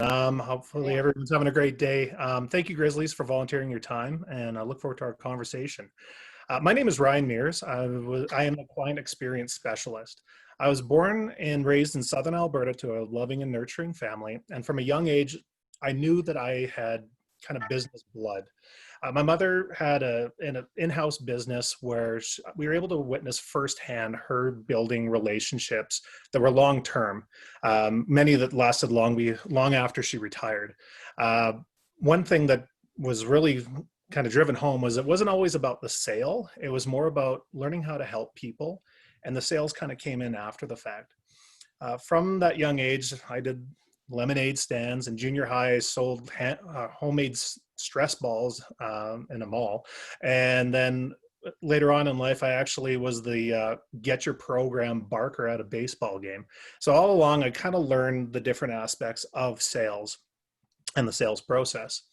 Hopefully Yeah. everyone's having a great day. Thank you, Grizzlies, for volunteering your time, and I look forward to our conversation. My name is Ryan Mears. I am a client experience specialist. I was born and raised in Southern Alberta to a loving and nurturing family, and from a young age, I knew that I had kind of business blood. My mother had an in-house business where we were able to witness firsthand her building relationships that were long-term, many that lasted long after she retired. Uh, One thing that was really kind of driven home was it wasn't always about the sale. It was more about learning how to help people, and the sales kind of came in after the fact. From that young age, I did lemonade stands. In junior high, I sold homemade stress balls in a mall. And then later on in life, I actually was the get your program barker at a baseball game. So all along, I kind of learned the different aspects of sales and the sales process.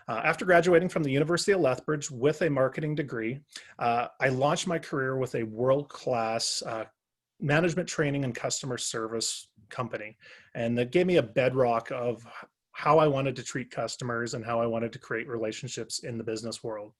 After graduating from the University of Lethbridge with a marketing degree, I launched my career with a world-class management training and customer service company. And that gave me a bedrock of how I wanted to treat customers and how I wanted to create relationships in the business world.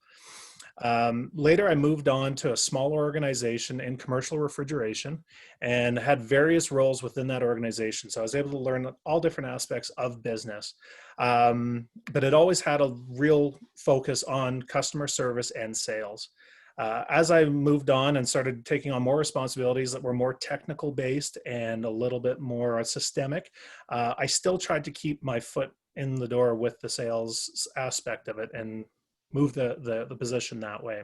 Later, I moved on to a smaller organization in commercial refrigeration and had various roles within that organization. So I was able to learn all different aspects of business, but it always had a real focus on customer service and sales. As I moved on and started taking on more responsibilities that were more technical based and a little bit more systemic, I still tried to keep my foot in the door with the sales aspect of it and move the position that way.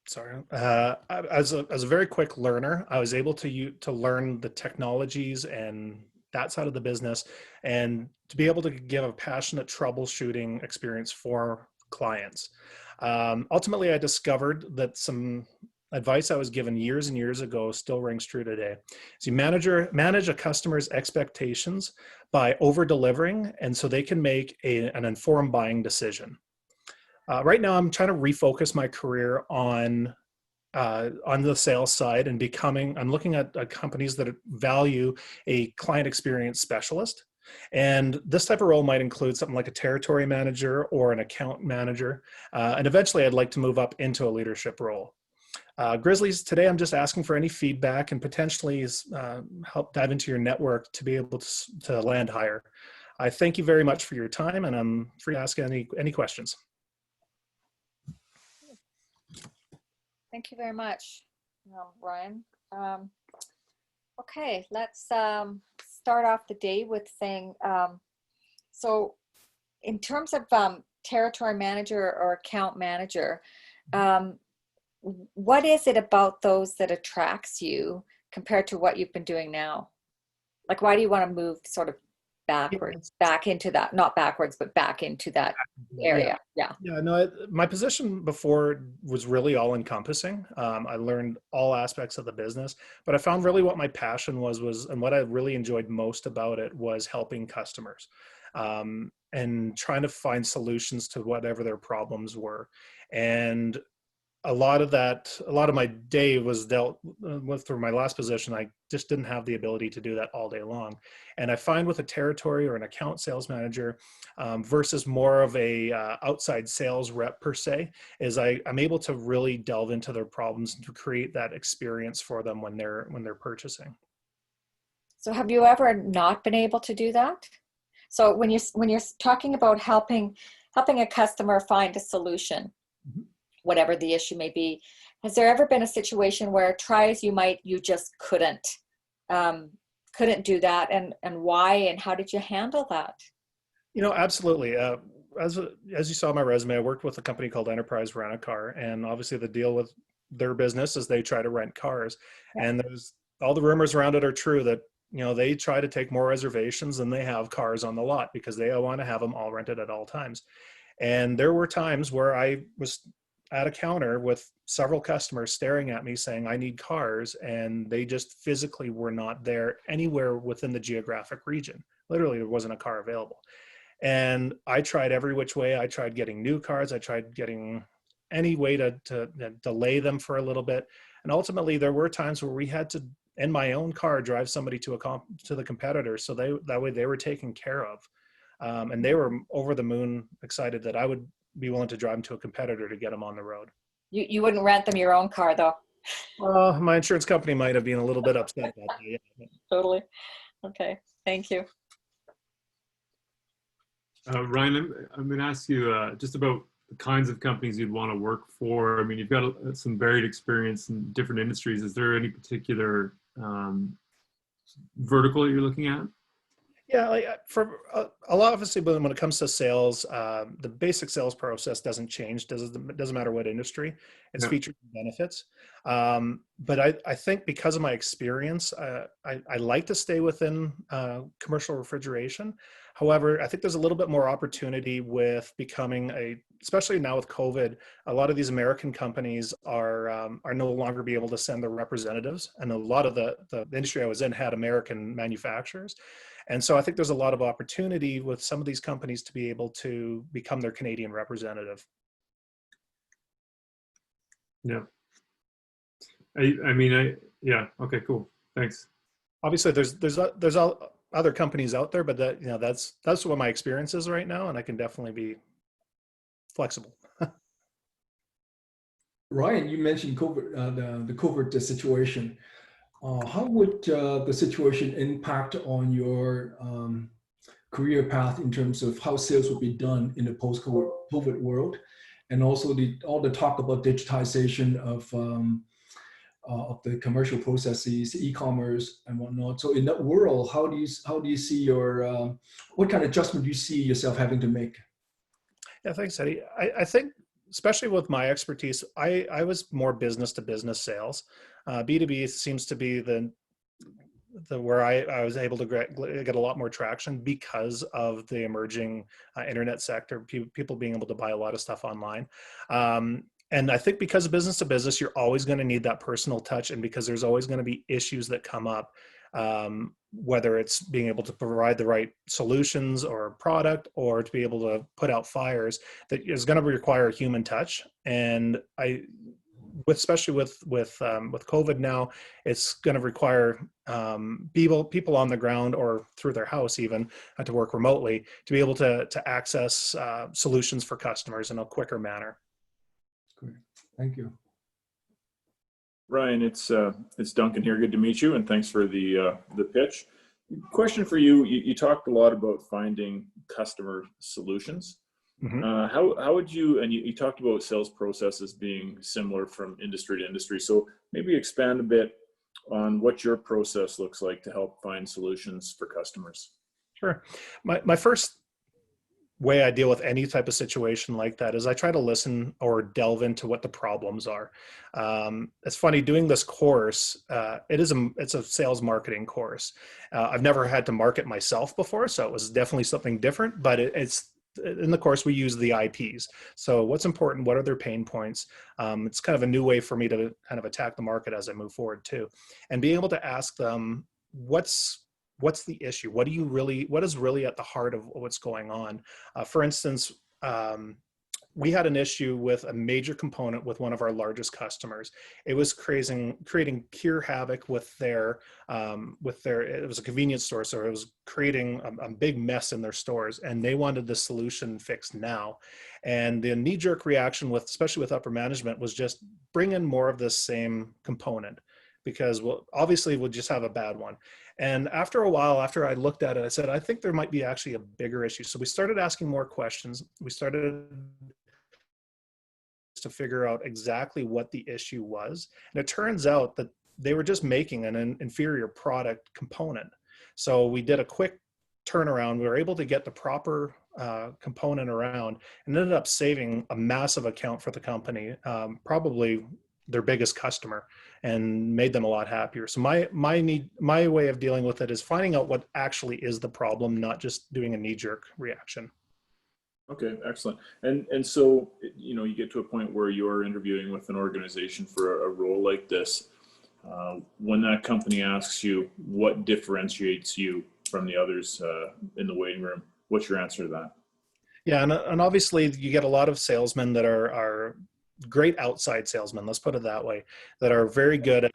Sorry. As a very quick learner, I was able to learn the technologies and that side of the business, and to be able to give a passionate troubleshooting experience for clients. Ultimately, I discovered that some advice I was given years and years ago still rings true today. So you manage a customer's expectations by over delivering, and so they can make an informed buying decision. Right now, I'm trying to refocus my career on the sales side and I'm looking at companies that value a client experience specialist. And this type of role might include something like a territory manager or an account manager. And eventually I'd like to move up into a leadership role. Grizzlies, today I'm just asking for any feedback and potentially help dive into your network to be able to land higher. I thank you very much for your time, and I'm free to ask any questions. Thank you very much, Ryan. Okay, let's start off the day with saying, so in terms of territory manager or account manager, what is it about those that attracts you compared to what you've been doing now? Like, why do you want to move sort of backwards, back into that, not backwards, but back into that area? Yeah. No, my position before was really all encompassing. I learned all aspects of the business, but I found really what my passion was, and what I really enjoyed most about it was helping customers, and trying to find solutions to whatever their problems were. And a lot of my day was dealt with through my last position. I just didn't have the ability to do that all day long. And I find with a territory or an account sales manager versus more of a outside sales rep per se, is I'm able to really delve into their problems and to create that experience for them when they're purchasing. So have you ever not been able to do that? So when you're talking about helping a customer find a solution, whatever the issue may be, has there ever been a situation where try as you might, you just couldn't do that, and why, and how did you handle that? Absolutely. As you saw my resume, I worked with a company called Enterprise Rent a Car, and obviously the deal with their business is they try to rent cars, and there's all the rumors around it are true that they try to take more reservations than they have cars on the lot because they want to have them all rented at all times. And there were times where I was at a counter with several customers staring at me saying, I need cars, and they just physically were not there anywhere within the geographic region. Literally, there wasn't a car available. And I tried every which way. I tried getting new cars. I tried getting any way to delay them for a little bit. And ultimately, there were times where we had to in my own car drive somebody to to the competitor, so that way they were taken care of, and they were over the moon excited that I would be willing to drive them to a competitor to get them on the road. You wouldn't rent them your own car though. My insurance company might have been a little bit upset that day. Totally. Okay. Thank you. Ryan, I'm going to ask you just about the kinds of companies you'd want to work for. I mean, you've got some varied experience in different industries. Is there any particular vertical you're looking at? Yeah, like for a lot, obviously, but when it comes to sales, the basic sales process doesn't change. Doesn't matter what industry. It's features and benefits. But I think because of my experience, I like to stay within commercial refrigeration. However, I think there's a little bit more opportunity with becoming especially now with COVID, a lot of these American companies are no longer be able to send their representatives, and a lot of the industry I was in had American manufacturers. And so I think there's a lot of opportunity with some of these companies to be able to become their Canadian representative. Yeah. Yeah. Okay, cool. Thanks. Obviously there's other companies out there, but that's what my experience is right now. And I can definitely be flexible. Ryan, you mentioned COVID, the COVID situation. How would the situation impact on your career path in terms of how sales would be done in the post-COVID world, and also all the talk about digitization of the commercial processes, e-commerce, and whatnot? So in that world, how do you see your what kind of adjustment do you see yourself having to make? Yeah, thanks, Eddie. I think, especially with my expertise, I was more business to business sales. B2B seems to be the where I was able to get a lot more traction because of the emerging internet sector, people being able to buy a lot of stuff online. And I think because of business to business, you're always going to need that personal touch, and because there's always going to be issues that come up, whether it's being able to provide the right solutions or product, or to be able to put out fires, that is going to require human touch. And especially with COVID now, it's going to require people on the ground or through their house even to work remotely to be able to access solutions for customers in a quicker manner. Great, thank you. Ryan, it's Duncan here. Good to meet you, and thanks for the pitch. Question for you. You talked a lot about finding customer solutions. Mm-hmm. How would you, and you talked about sales processes being similar from industry to industry. So maybe expand a bit on what your process looks like to help find solutions for customers. Sure. My first way I deal with any type of situation like that is I try to listen or delve into what the problems are. It's funny, doing this course, it's a sales marketing course. I've never had to market myself before, so it was definitely something different, but it's in the course we use the IPs. So what's important, what are their pain points? It's kind of a new way for me to kind of attack the market as I move forward too, and being able to ask them, what's the issue? What is really at the heart of what's going on? For instance, we had an issue with a major component with one of our largest customers. It was creating pure havoc with their, it was a convenience store, so it was creating a big mess in their stores, and they wanted the solution fixed now. And the knee-jerk reaction, especially with upper management, was just bring in more of this same component, because obviously we'll just have a bad one. And after a while, after I looked at it, I said, I think there might be actually a bigger issue. So we started asking more questions. We started to figure out exactly what the issue was. And it turns out that they were just making an inferior product component. So we did a quick turnaround. We were able to get the proper component around, and ended up saving a massive account for the company, probably their biggest customer, and made them a lot happier. So my way of dealing with it is finding out what actually is the problem, not just doing a knee-jerk reaction. Okay, excellent. And so, you get to a point where you're interviewing with an organization for a role like this. When that company asks you what differentiates you from the others in the waiting room, what's your answer to that? Yeah, and obviously you get a lot of salesmen that are great outside salesmen, let's put it that way, that are very good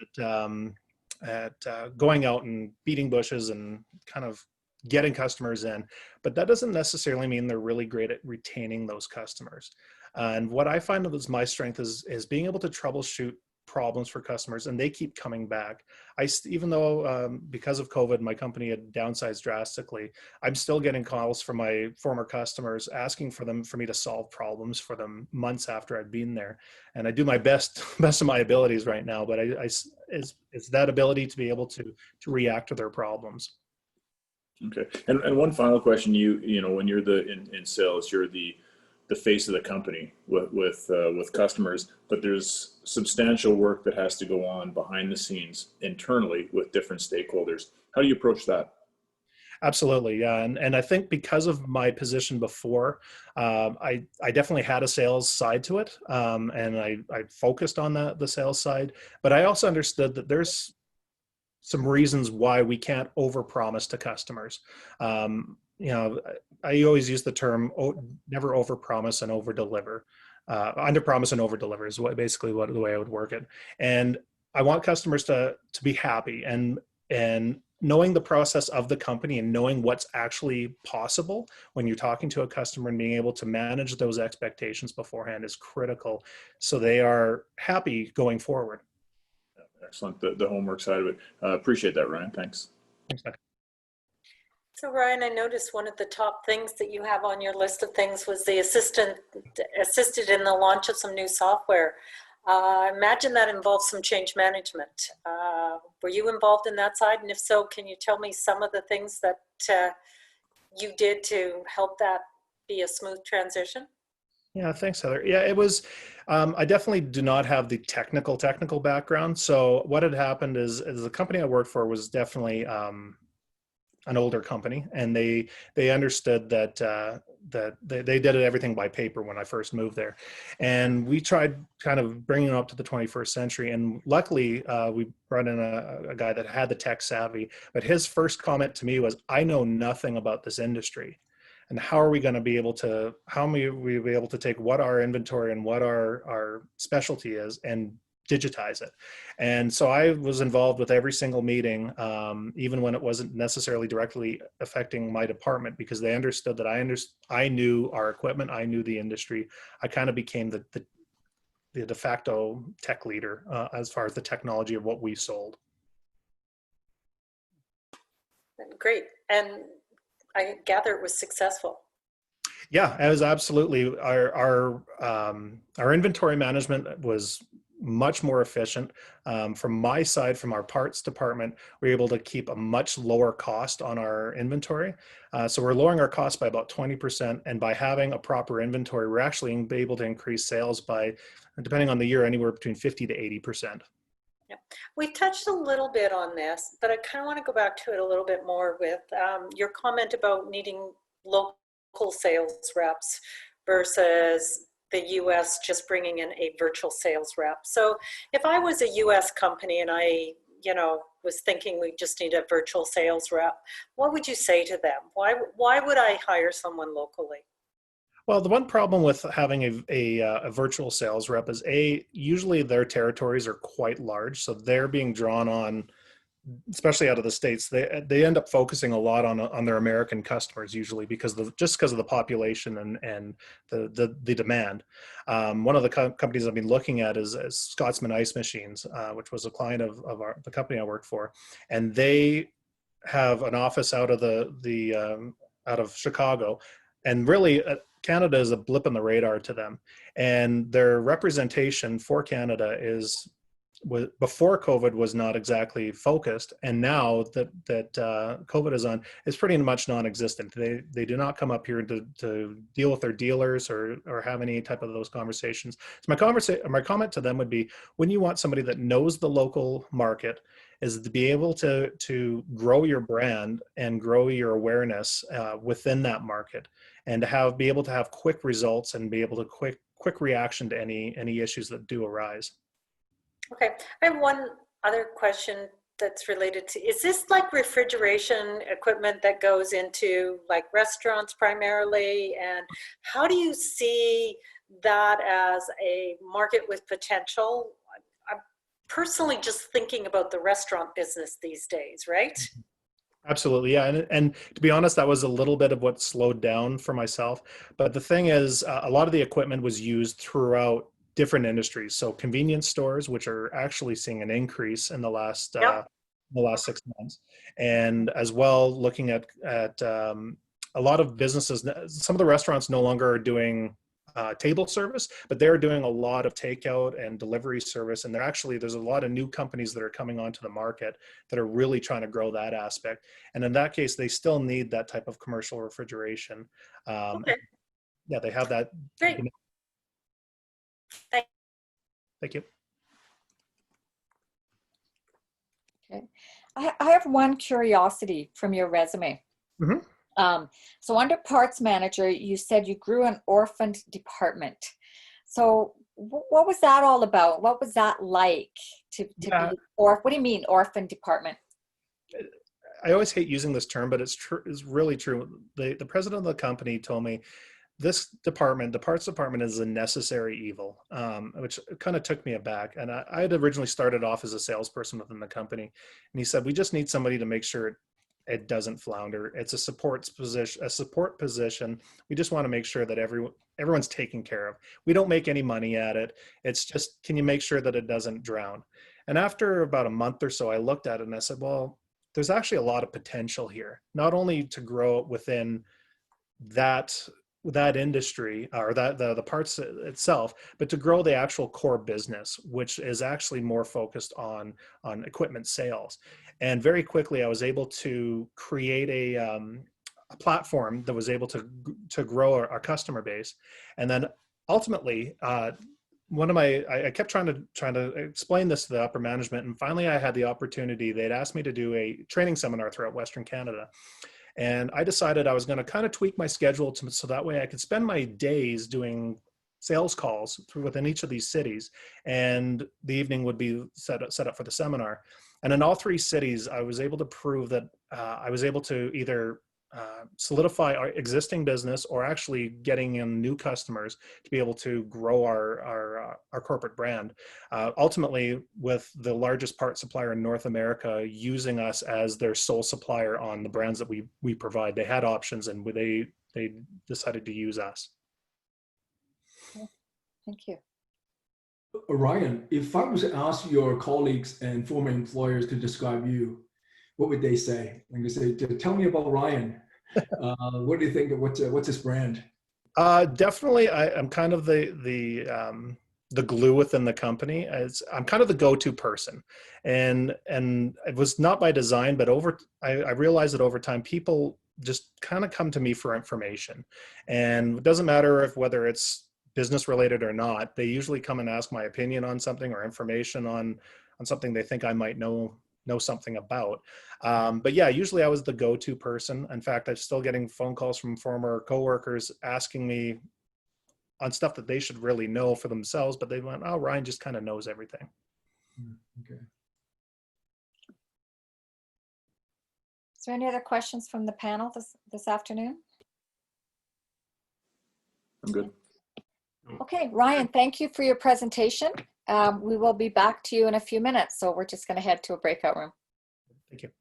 going out and beating bushes and kind of getting customers in, but that doesn't necessarily mean they're really great at retaining those customers. And what I find that is my strength is being able to troubleshoot problems for customers, and they keep coming back. Even though because of COVID, my company had downsized drastically, I'm still getting calls from my former customers asking for me to solve problems for them months after I'd been there. And I do my best of my abilities right now, but it's that ability to be able to react to their problems. Okay. And one final question, you know, when you're in sales, you're the face of the company with customers, but there's substantial work that has to go on behind the scenes internally with different stakeholders. How do you approach that? Absolutely, yeah, and I think because of my position before, I definitely had a sales side to it, and I focused on the sales side, but I also understood that there's some reasons why we can't overpromise to customers. You know, I always use the term never overpromise and overdeliver. Underpromise and overdeliver is basically the way I would work it. And I want customers to be happy, and knowing the process of the company and knowing what's actually possible when you're talking to a customer and being able to manage those expectations beforehand is critical, so they are happy going forward. Excellent. The homework side of it. Appreciate that, Ryan. Thanks. Thanks, Becky. So Ryan, I noticed one of the top things that you have on your list of things was the assisted in the launch of some new software. I imagine that involves some change management. Were you involved in that side? And if so, can you tell me some of the things that you did to help that be a smooth transition? Yeah, thanks, Heather. Yeah, it was, I definitely do not have the technical background. So what had happened is the company I worked for was definitely an older company, and they understood that they did everything by paper when I first moved there. And we tried kind of bringing it up to the 21st century. And luckily, we brought in a guy that had the tech savvy, but his first comment to me was, I know nothing about this industry. And how are we going to be able to, take what our inventory and what our specialty is and digitize it? And so I was involved with every single meeting, even when it wasn't necessarily directly affecting my department, because they understood that I knew our equipment, I knew the industry. I kind of became the de facto tech leader as far as the technology of what we sold. Great. And I gather it was successful. Yeah, it was absolutely. Our inventory management was much more efficient. From my side, from our parts department, we were able to keep a much lower cost on our inventory. So we're lowering our cost by about 20%. And by having a proper inventory, we're actually able to increase sales by, depending on the year, anywhere between 50 to 80%. Yeah. We touched a little bit on this, but I kind of want to go back to it a little bit more with your comment about needing local sales reps versus the US just bringing in a virtual sales rep. So if I was a US company and I, was thinking we just need a virtual sales rep, what would you say to them? Why would I hire someone locally? Well, the one problem with having a virtual sales rep is usually their territories are quite large, so they're being drawn on, especially out of the States. They end up focusing a lot on their American customers usually because of the population and the demand. One of the companies I've been looking at is Scotsman Ice Machines, which was a client of the company I worked for, and they have an office out of Chicago, and really. Canada is a blip in the radar to them, and their representation for Canada before COVID was not exactly focused, and now that COVID is on, it's pretty much non-existent. They do not come up here to deal with their dealers or have any type of those conversations. So my comment to them would be, when you want somebody that knows the local market, is to be able to grow your brand and grow your awareness within that market, and to be able to have quick results and be able to quick reaction to any issues that do arise. Okay, I have one other question that's related to, is this like refrigeration equipment that goes into like restaurants primarily? And how do you see that as a market with potential? I'm personally just thinking about the restaurant business these days, right? Absolutely, yeah, and to be honest, that was a little bit of what slowed down for myself. But the thing is, a lot of the equipment was used throughout different industries. So convenience stores, which are actually seeing an increase in Yep. the last 6 months, and as well looking at a lot of businesses. Some of the restaurants no longer are doing table service, but they're doing a lot of takeout and delivery service. And there's a lot of new companies that are coming onto the market that are really trying to grow that aspect. And in that case, they still need that type of commercial refrigeration. Okay. Yeah, they have that. Great. Thank you. Okay. I have one curiosity from your resume. Mhm. So under parts manager, you said you grew an orphaned department. So what was that all about? What was that like to Yeah. be, or what do you mean orphan department? I always hate using this term, but it's true. It's really true. The president of the company told me this department, the parts department, is a necessary evil, which kind of took me aback. And I had originally started off as a salesperson within the company, and he said, "We just need somebody to make sure it doesn't flounder. It's a support position. A support position. We just want to make sure that everyone's taken care of. We don't make any money at it. It's just, can you make sure that it doesn't drown?" And after about a month or so, I looked at it and I said, "Well, there's actually a lot of potential here, not only to grow within that industry or that the parts itself, but to grow the actual core business, which is actually more focused on equipment sales." And very quickly, I was able to create a platform that was able to grow our customer base. And then ultimately, I kept trying to explain this to the upper management, and finally I had the opportunity. They'd asked me to do a training seminar throughout Western Canada, and I decided I was going to kind of tweak my schedule so that way I could spend my days doing sales calls within each of these cities, and the evening would be set up for the seminar. And in all three cities, I was able to prove that I was able to either solidify our existing business or actually getting in new customers to be able to grow our corporate brand. Ultimately, with the largest part supplier in North America using us as their sole supplier on the brands that we provide, they had options and they decided to use us. Thank you. Ryan, if I was to ask your colleagues and former employers to describe you, what would they say? Like they say, "Tell me about Ryan." What do you think? What's his brand? Definitely, I'm kind of the glue within the company. I'm kind of the go-to person, and it was not by design, but I realized that over time, people just kind of come to me for information, and it doesn't matter whether it's business related or not. They usually come and ask my opinion on something or information on something they think I might know something about. But yeah, usually I was the go-to person. In fact, I'm still getting phone calls from former coworkers asking me on stuff that they should really know for themselves, but they went, "Oh, Ryan just kind of knows everything." Okay. Is there any other questions from the panel this afternoon? I'm good. Okay, Ryan, thank you for your presentation. We will be back to you in a few minutes, so we're just going to head to a breakout room. Thank you.